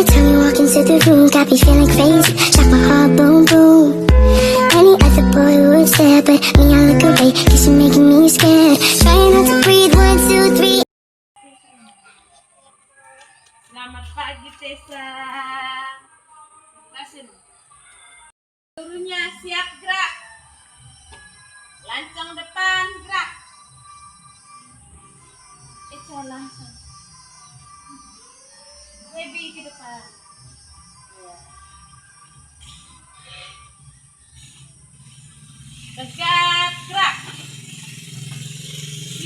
time you walk into the room, got me feeling crazy, shot my heart boom boom. Any other boy would stare, but me I look away, cause you're making me scared. Trying not to breathe, 1, 2, 3. Selamat pagi Tessa. Kasih. Turunnya siap gerak. Lancang depan gerak. Langsung. Baby ke depan. Tegak gerak.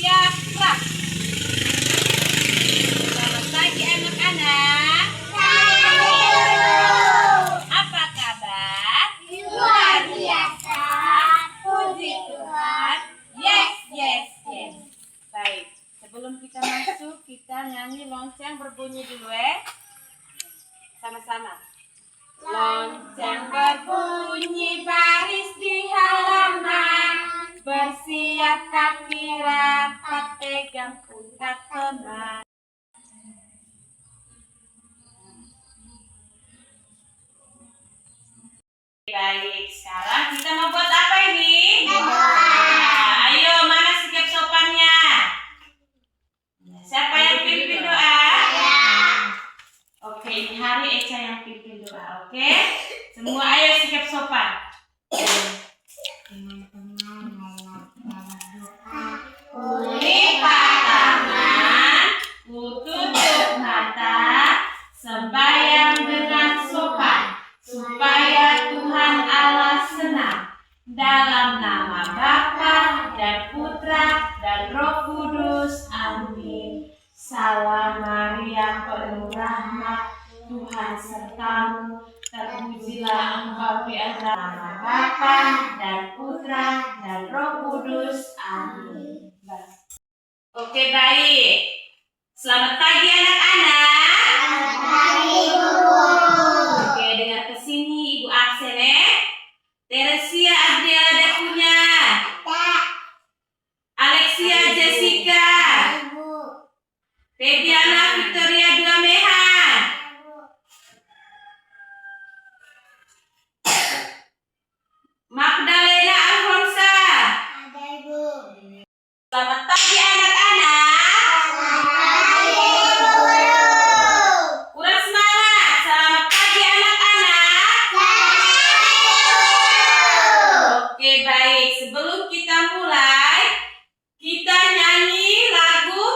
Siap gerak. Selamat pagi anak-anak. Apa kabar? Luar biasa. Puji Tuhan. Yes. Baik. Sebelum kita masuk, kita nyanyi lonceng berbunyi dulu sama-sama. Lonceng berbunyi baris di halaman, bersiap kaki rapat, pegang pundak teman. Baik, sekarang kita mau buat apa ini? Ayo, mana sikap sopannya? Siapa yang pimpin doa? Oke, ini hari Eca yang pimpin doa, oke? Semua ayo sikap sopan. Kulipat tangan, kututup mata, sembahyang dengan sopan, supaya Tuhan Allah senang. Dalam nama Bapa dan Putra dan Roh Kudus, amin. Salam Maria, penuh rahmat, Tuhan sertamu, terpujilah engkau di antara nama Bapa dan Putra dan Roh Kudus, amin. Oke, baik. Selamat pagi anak-anak. Selamat pagi Bu Guru. Oke, dengar ke sini Ibu absen Teresia Adriana Dakunya, Alexia Jessica, Febiana Victoria Duamehan, Magdalena Alfonsa. Selamat pagi anak-anak. Kurang semangat. Selamat pagi anak-anak. Oke, baik. Sebelum kita mulai, kita nyanyi lagu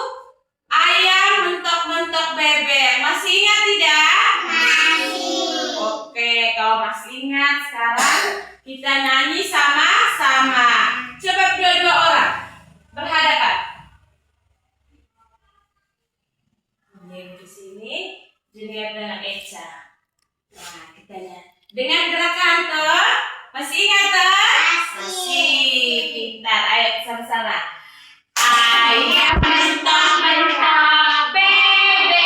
Ayam Mentok-Mentok Bebek. Masih ingat tidak? Masih. Oke, kalau masih ingat, sekarang kita nyanyi sama-sama. Coba dua-dua orang berhadapan. Jadi di sini dilihat dengan Eca. Nah, kita lihat dengan gerakan toh. Masih ingat toh? Masih. Pintar. Ayo sama-sama. Ayam mentok-mentok bebek,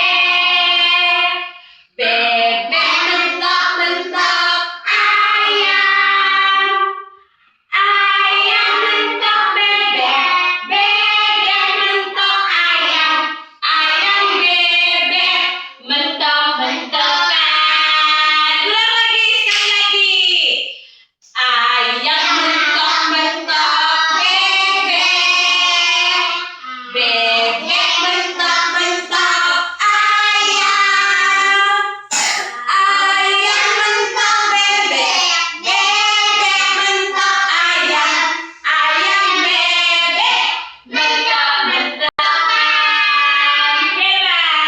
bebek mentok-mentok ayam, ayam mentok bebek, bebek mentok ayam, ayam bebek mentok-mentokan. Ulang lagi, sekali lagi. Ayam mentok-mentok bebek, bebek mentok-mentok ayam, ayam mentok bebek, bebek mentok ayam, ayam bebek mentok-mentokan. Hebat.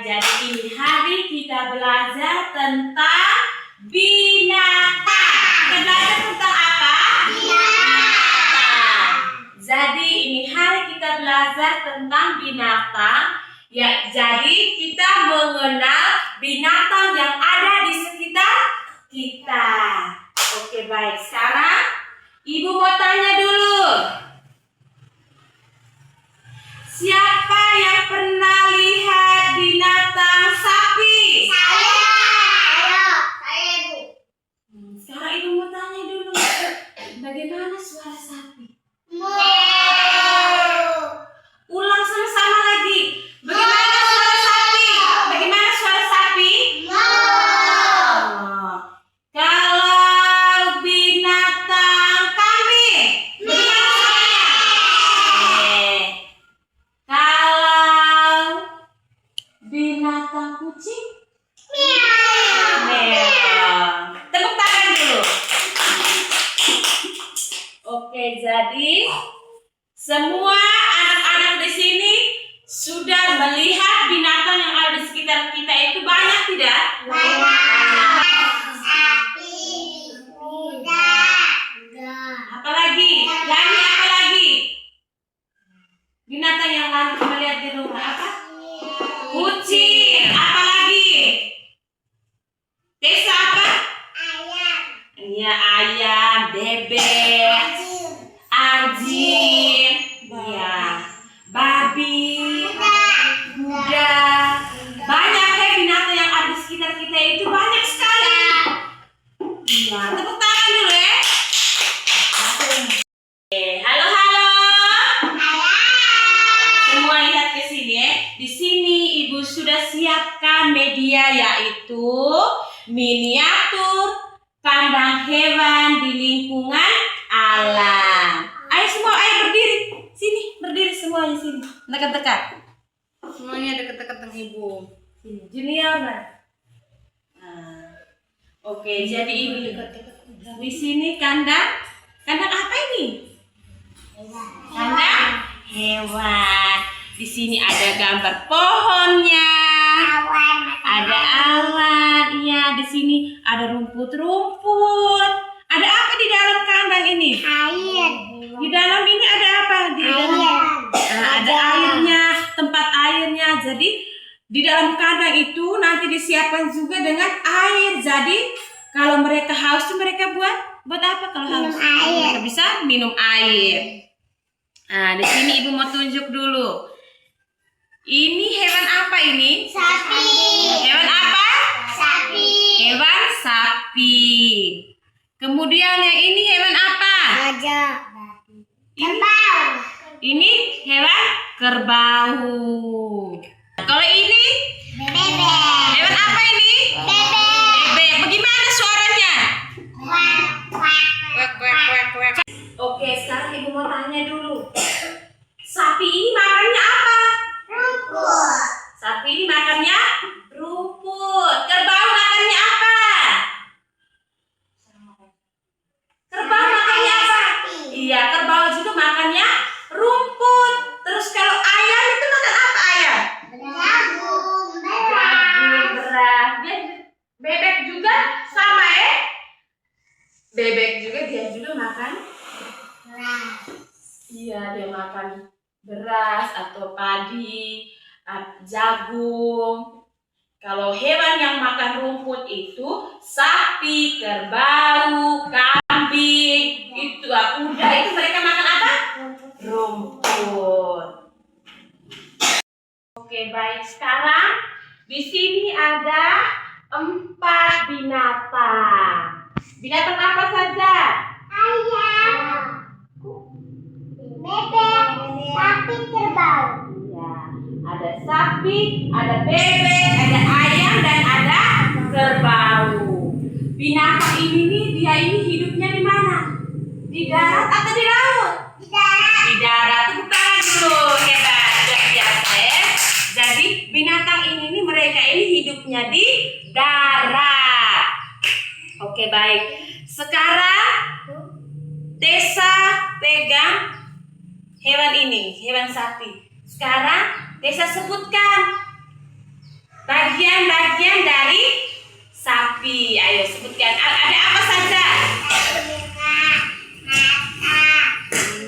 Jadi ini hari kita belajar tentang binatang. Kita belajar tentang apa? Binatang. Jadi ini hari kita belajar tentang binatang. Ya, jadi kita mengenal binatang yang ada di sekitar kita. Oke, baik. Sekarang Ibu mau tanya dulu. Siapa yang pernah lihat binatang sapi? Saya Bu. Sekarang Ibu mau tanya dulu. Bagaimana suara sapi? Mau. Ulang sama-sama lagi. Bagaimana suara sapi? kucing? Meow. Meong. Tepuk tangan dulu. Oke, jadi semua anak-anak di sini sudah melihat binatang yang ada di sekitar kita itu banyak tidak? Sapi, kuda, Apalagi? Lani apalagi? Binatang yang Lani pernah lihat di rumah apa? Kucing. Apalagi? Tessa apa? ayam, Iya, ayam, bebek, anjing, iya, babi, kuda. Banyak ya binatang yang ada di sekitar kita itu banyak sekali. Iya, tepuk tangan dulu ya. Halo, halo. Semua lihat ke sini ya. Di sini Ibu sudah siapkan media yaitu miniatur kandang hewan di lingkungan alam. Ayo semua, ayo berdiri. Sini, berdiri semuanya sini. Dekat-dekat. Semuanya deket-deket dengan ibu. Sini, Junior. Nah. Oke, jadi ini di sini kandang apa ini? Kandang hewan. Di sini ada gambar pohonnya. Ada awan, iya. Di sini ada rumput-rumput. Ada apa di dalam kandang ini? air, Di dalam ini ada apa? Di dalam ada airnya, tempat airnya. Jadi di dalam kandang itu nanti disiapkan juga dengan air. Jadi kalau mereka haus tuh mereka buat apa kalau haus? air. Mereka bisa minum air. Nah, di sini Ibu mau tunjuk dulu. Ini hewan apa ini? Sapi, Hewan apa? sapi, Hewan sapi. Kemudian yang ini hewan apa? gajah, Ini, kerbau, ini hewan kerbau. Kalau ini bebek, hewan apa ini? bebek, Bebek. Bagaimana suaranya? kuak, kuak, Kwek kwek kwek kwek. Oke, sekarang Ibu mau tanya dulu. Sapi ini makannya apa? rumput, Sapi ini makannya rumput. Kerbau makannya apa? Kerbau makannya apa? Iya, kerbau juga makannya rumput. Terus kalau ayam itu makan apa ayam? jagung, Jagung, beras. Bebek juga sama ya? Bebek juga dia juga makan. Iya, dia makan beras atau padi, jagung. Kalau hewan yang makan rumput itu sapi, kerbau, kambing, itu kuda itu mereka makan apa? Rumput. Oke, baik. Sekarang di sini ada 4 binatang. Binatang apa saja? ayam, bebek, sapi, kerbau, Iya, ada sapi, ada bebek, ada ayam dan ada kerbau. Binatang ini nih, dia ini hidupnya di mana? Di darat atau di laut? di darat, Di darat. Tepuk tangan dulu, hebat, luar biasa ya. Jadi binatang ini nih, mereka ini hidupnya di darat. Oke, baik. Sekarang Tessa pegang hewan ini, hewan sapi. Sekarang Tessa sebutkan bagian-bagian dari sapi. Ayo sebutkan. Ada apa saja? muka, mata,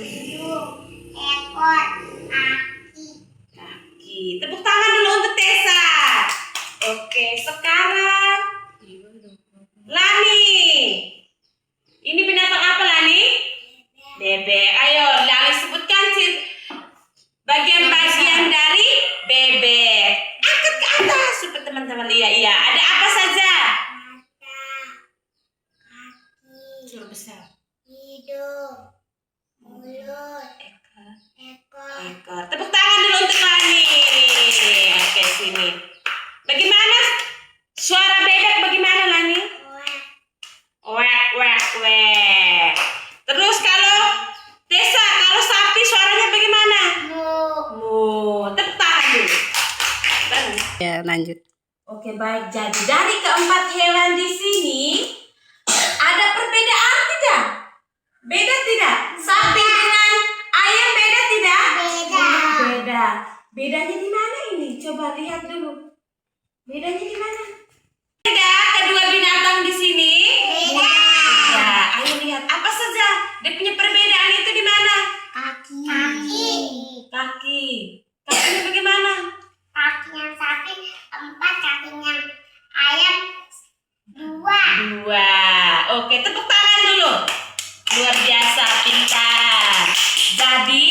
hidung, ekor, kaki, Kaki. Tepuk tangan dulu untuk Tessa. Oke, sekarang Lani. Ini binatang apa Lani? Bebek. Ayo Lani sebutkan bagian-bagian dari bebek. Angkat ke atas supaya teman-teman lihat. Iya. Ada apa saja? mata, kaki, Suruh besar. hidung, mulut, ekor, Ekor. Tepuk tangan dulu untuk Lani. Oke, sini. Bagaimana suara bebek? Bagaimana Lani? kuak, Wek, wek, wek. Terus kalau Tessa, kalau sapi suaranya bagaimana? mu, Mu. Tepuk tangan dulu. Baru. Ya lanjut. Oke, baik. Jadi dari keempat hewan di sini ada perbedaan tidak? Beda tidak? Sapi dengan ayam beda tidak? Beda. Beda. Bedanya di mana ini? Coba lihat dulu. Bedanya di mana? Beda kedua binatang di sini? Beda. Beda. Ayo lihat apa saja dia punya perbedaan itu di mana? Kaki. Kaki. Kakinya bagaimana? Kakinya sapi 4, kakinya ayam 2. Dua. Oke, tepuk tangan dulu. Luar biasa, pintar. Jadi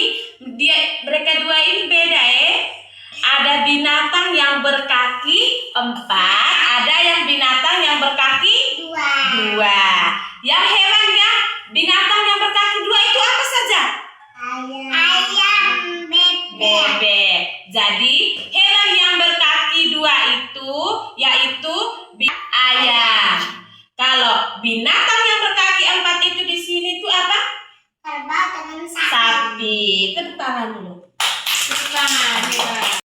mereka dua ini beda ya. Ada binatang yang berkaki 4, ada yang binatang yang berkaki 2. 2. Yang hewan yang binatang yang berkaki 2 itu apa saja? Ayam bebek. Bebek. Jadi hewan yang berkaki 2 itu yaitu ayam. Kalau binatang yang berkaki 4 itu di sini itu apa? Kerbau dengan sapi. Sapi. Tepuk tangan dulu. Tepuk tangan. Hebat.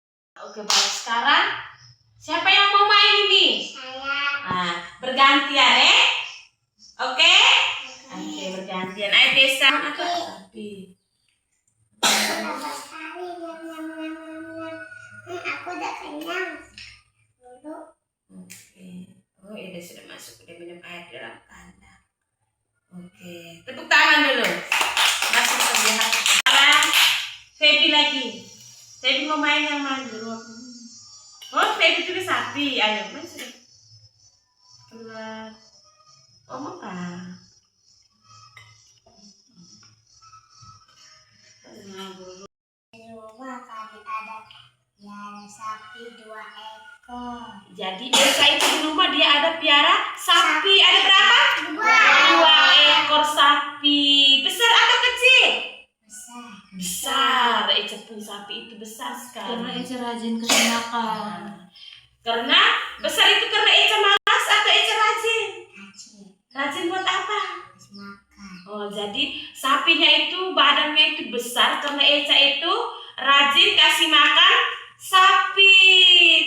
Oke, baik. Sekarang siapa yang mau main ini? Saya. Nah, bergantian ya. Oke? Oke, bergantian. Ayo Desa. Apa? Sapi. Kenapa sekali? Nyam. Aku udah kenyang. Dulu. Oke. Oh, ini sudah masuk. Udah minum air di dalam kandang. Oke. Tepuk tangan dulu. Masuk ke sekarang Feby lagi. Feby mau main yang mana dulu? Oh, Feby juga sapi. Ayo, masuk. Keluar. Oh, mau apa? Di rumah kami ada sapi 2 ekor. Jadi Elsa itu di rumah dia ada piara sapi. Ada berapa? 2 ekor sapi. Besar atau kecil? Besar. Besar. Eca pun sapi itu besar Karena sekali. Eca rajin kasih makan. Karena besar itu karena Eca malas atau Eca rajin? Kecil. Rajin buat apa? Habis makan. Oh, jadi sapinya itu badannya itu besar karena Eca itu rajin kasih makan sapi.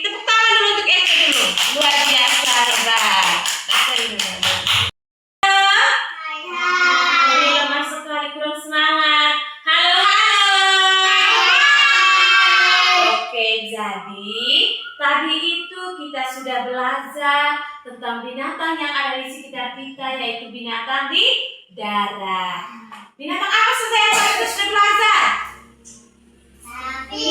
Tepuk tangan dulu untuk Eca dulu. Luar biasa, hebat. Halo, lemah sekali, kurang semangat. Halo, halo. Oke, jadi tadi itu kita sudah belajar tentang binatang yang ada di sekitar kita, yaitu binatang di darat. Binatang apa saja yang tadi kita sudah belajar? Sapi.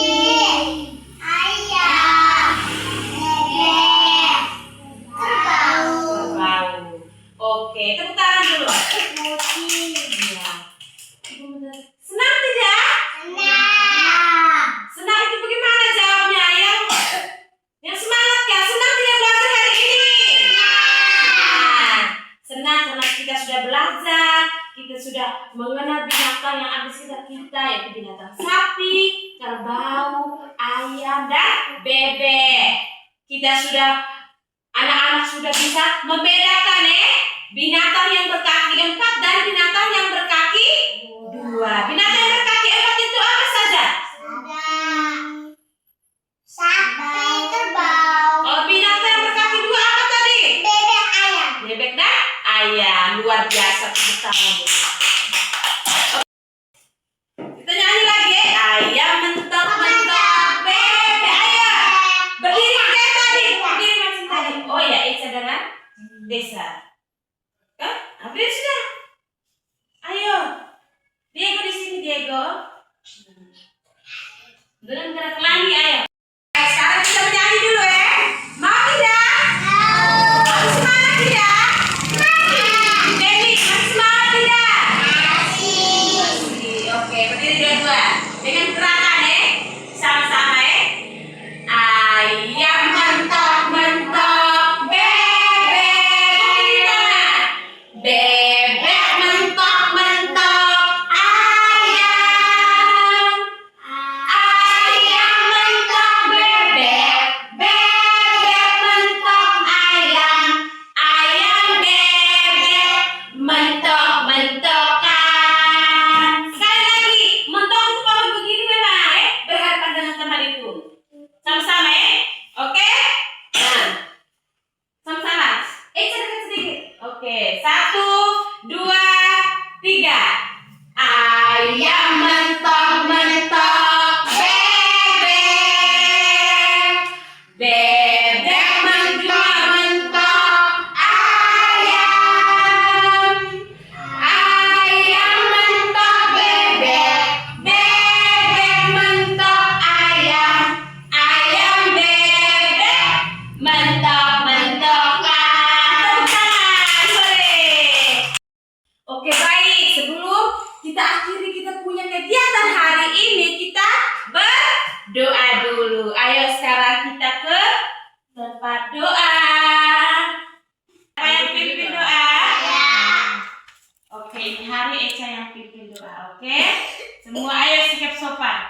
Ayam. Bebek. Kerbau. Kerbau. Oke, tepuk tangan dulu. Kucing. Iya. Senang tidak? Senang. Senang itu bagaimana jawabnya? Yang semangat ya. Senang tidak belajar hari ini? Nah, senang karena kita sudah belajar, kita sudah mengenal binatang yang ada di sekitar kita, yaitu binatang sapi, kerbau, ayam, dan bebek. Kita sudah, anak-anak sudah bisa membedakan binatang yang berkaki 4 dan binatang yang berkaki 2. Binatang yang berkaki 4 itu apa saja? Ada sapi, kerbau, Kalau binatang yang berkaki 2 apa tadi? bebek, ayam. Bebek dan ayam. Luar biasa, tepuk tangan dulu. Kita nyanyi lagi. Ayam mentok-mentok, bebek ayam. Berdiri kayak tadi, berdiri macam tadi. Oh ya, Eca dengan Desa. Hampir sudah. Ayo, Diego di sini, Diego. Dengan gerak lagi, ayo. Sekarang kita menyanyi dulu ya. Mau tidak? Masih semangat tidak? Dewi, masih semangat tidak? Oke, berdiri dua-dua. Dengan gerakan sama-sama Ayam mentok-mentok, bebek. Berdiri tangan. Bebek mentok-mentok, ayam. Ayam mentok bebek, bebek mentok ayam, ayam bebek mentok-mentokan. Sekali lagi, mentok itu kalau begini memang berhadapan dengan teman itu. Sama-sama Oke. tempat doa. Siapa yang pimpin doa? Oke, ini hari Eca yang pimpin doa. Oke, semua ayo sikap sopan.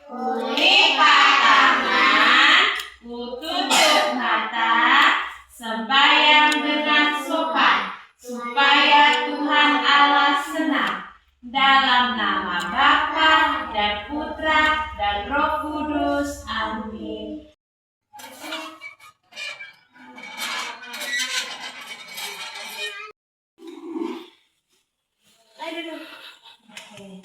Kulipat tangan, kututup mata, sembahyang dengan sopan, supaya Tuhan Allah senang. Dalam nama Bapa dan Putra dan Roh Kudus. Amin. Oke.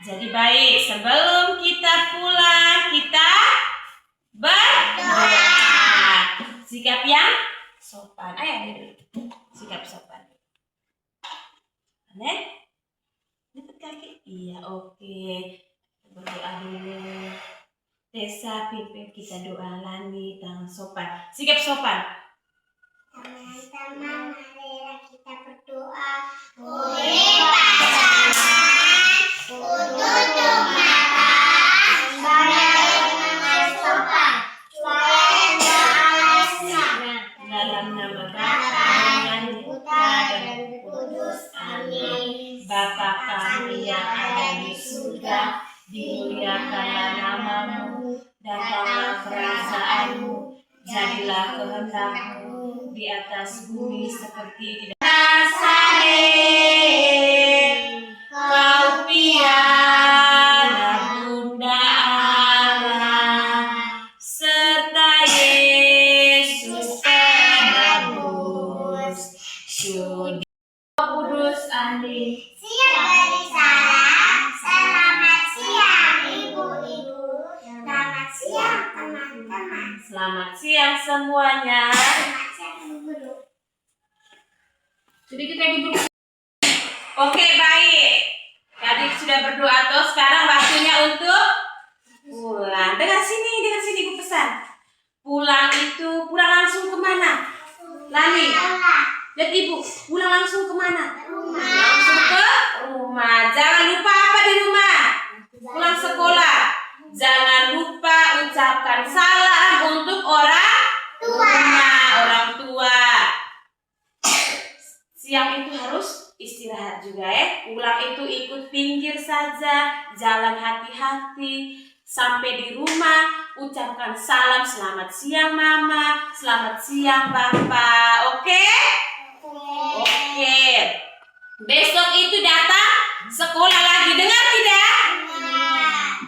Jadi baik, sebelum kita pulang, kita berdoa. Sikap yang sopan. Ayo dulu. Sikap sopan. Aneh? Lipat kaki? Iya, oke. Berdoa dulu. Desa pimpin kita doa lagi, tangan sopan. Sikap sopan. Teman-teman, marilah kita berdoa. Kulipat tangan, kututup mata, sembahyang dengan sopan, supaya Tuhan Allah senang. Dalam nama Bapa dan Putra dan Roh Kudus. Amin. Bapa kami yang ada di surga, dimuliakanlah namamu, datanglah kerajaanmu, jadilah kehendak-Mu di atas bumi seperti di Nazaret. Kau piara Bunda Allah, serta Yesus penebus Sudi Kudus. Amin. Siap dari salam. Selamat siang ibu-ibu. Selamat siang teman-teman. Selamat siang semuanya. Selamat siang ibu-guru. Jadi kita duduk. Oke, baik. Tadi sudah berdoa tuh, sekarang waktunya untuk pulang. Dengar sini gue pesan. Pulang langsung kemana? Lani, lihat ibu, pulang langsung kemana? Langsung ke rumah. Jangan lupa apa di rumah? Pulang sekolah. Jangan lupa ucapkan salam untuk orang tua. Siang itu harus istirahat juga ya. Pulang itu ikut pinggir saja, jalan hati-hati. Sampai di rumah, ucapkan salam, selamat siang mama, selamat siang papa. Oke? Oke. Besok itu datang sekolah lagi, dengar tidak?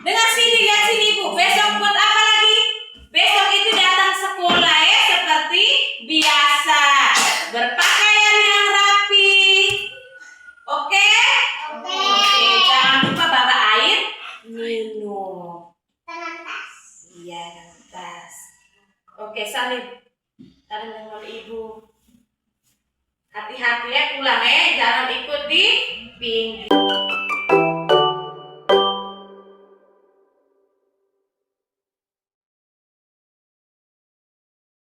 Dengar sini, lihat sini ibu. Besok buat apa lagi? Besok itu datang sekolah ya, seperti biasa. Berpakaian yang rapi. Oke? Oke, jangan lupa bawa air minum. Iya, dalam tas. Oke, Salim. Salim dengan ibu. Hati-hati ya pulang ya, jangan ikut di pinggir.